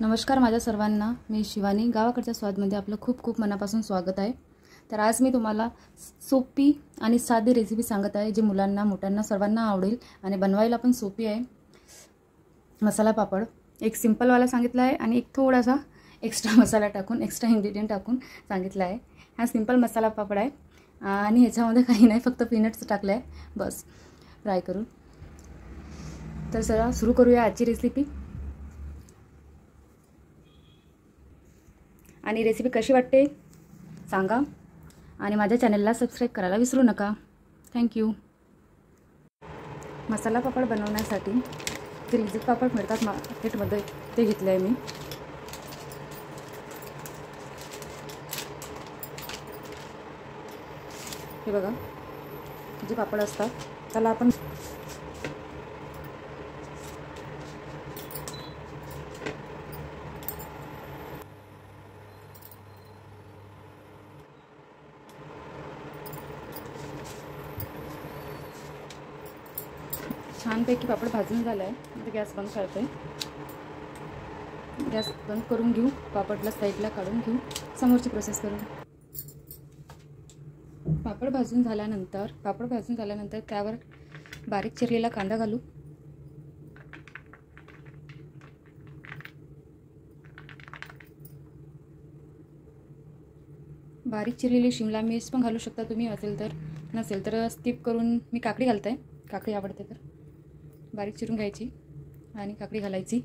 नमस्कार माझ्या सर्वांना, मी शिवानी. गावाकडच्या स्वादमध्ये आपलं खूप खूप मनापासून स्वागत आहे. तर आज मी तुम्हाला सोपी आणि साधी रेसिपी सांगत आहे, जी मुलांना मोठ्यांना सर्वांना आवडेल आणि बनवायला पण सोपी आहे. मसाला पापड एक सिंपलवाला सांगितला आहे आणि एक थोडासा एक्स्ट्रा मसाला टाकून, एक्स्ट्रा इन्ग्रेडियंट टाकून सांगितला आहे. हा सिंपल मसाला पापड आहे आणि ह्याच्यामध्ये काही नाही, फक्त पीनट्स टाकले आहे बस फ्राय करून. तर चला सुरू करूया आजची रेसिपी. आणि रेसिपी कशी वाटते सांगा आणि माझ्या चॅनलला सबस्क्राईब करायला विसरू नका. थँक्यू. मसाला पापड बनवण्यासाठी जे लिज्जत पापड मिळतात मार्केटमध्ये ते घेतले आहे मी. हे बघा, जे पापड असतात त्याला आपण छानपैकी पापड भाजून झाला आहे. आता गॅस बंद करते. गॅस बंद करून घेऊ, पापडला साईडला काढून घेऊ. समोरची प्रोसेस करू. पापड भाजून झाल्यानंतर त्यावर बारीक चिरलेला कांदा घालू. बारीक चिरलेली शिमला मिर्च पण घालू शकता तुम्ही, असेल तर. नसेल तर स्किप करून मी काकडी घालते. काकडी आवडते तर बारीक चिरून घ्यायची आणि काकडी घालायची.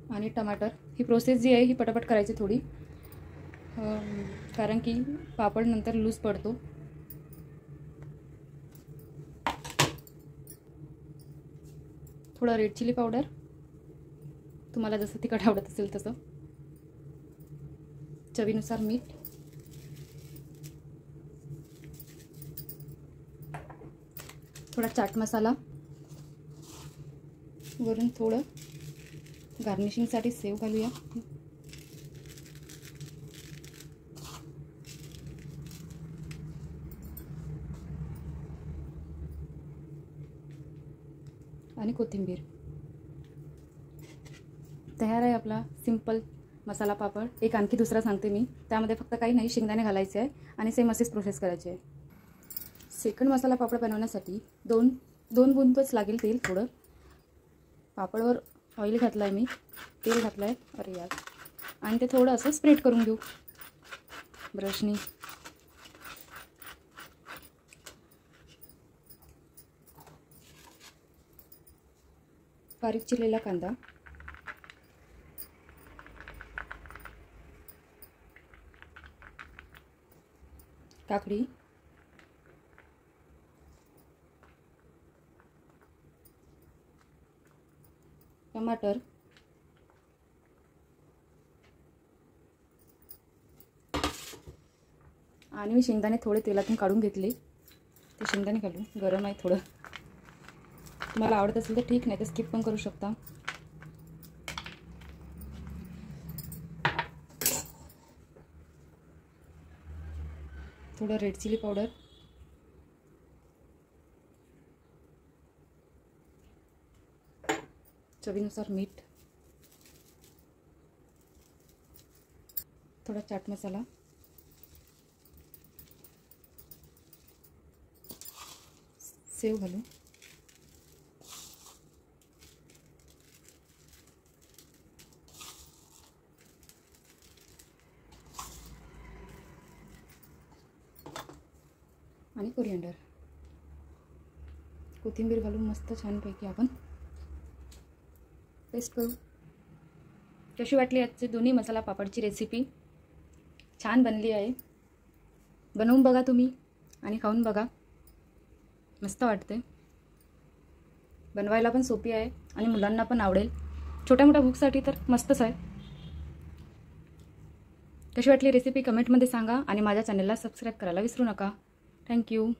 आणि टमाटर. ही प्रोसेस जी आहे ही पटापट करायची थोडी, कारण की पापड नंतर लूज पडतो. थोडं रेड चिली पावडर, तुम्हाला जसं तिखट आवडत असेल तसं. चवीनुसार मीठ. थोडा चाट मसाला. वरून थोडं गार्निशिंगसाठी सेव घालूया. आणि कोथिंबीर. तयार आहे आपला सिंपल मसाला पापड. एक आणखी दुसरा सांगते मी, त्यामध्ये फक्त काही नाही, शेंगदाणे घालायचे आहे आणि सेम असेच प्रोसेस करायची आहे. सेकंड मसाला पापड बनवण्यासाठी दोन बूंदच लागेल तेल. थोडं पापडवर ऑइल घातलं आहे मी, तेल घातलं आहे. अरे यार. आणि ते थोडं असं स्प्रेड करून घेऊ ब्रशनी. बारीक चिरलेला कांदा, काकडी, टमाटर, आणि मी शेंगदाणे थोडे तेलातून काढून घेतले. ते शेंगदाणे घालू. गरम आहे थोडं, तुम्हाला आवडत असेल तर ठीक, नाही तर स्किप पण करू शकता. थोडं रेड चिली पावडर, चवीनुसार मीठ, थोडा चाट मसाला, सेव घालू. आणि कोरिअँडर, कोथिंबीर घालून मस्त छानपैकी आपण पेस्ट करू. कशी वाटली आजची दोन्ही मसाला पापडची रेसिपी? छान बनली आहे. बनवून बघा तुम्ही आणि खाऊन बघा, मस्त वाटते. बनवायला पण सोपी आहे आणि मुलांना पण आवडेल. छोट्या मोठ्या भूकसाठी तर मस्तच आहे. कशी वाटली रेसिपी कमेंटमध्ये सांगा आणि माझ्या चॅनलला सबस्क्राईब करायला विसरू नका. थँक्यू.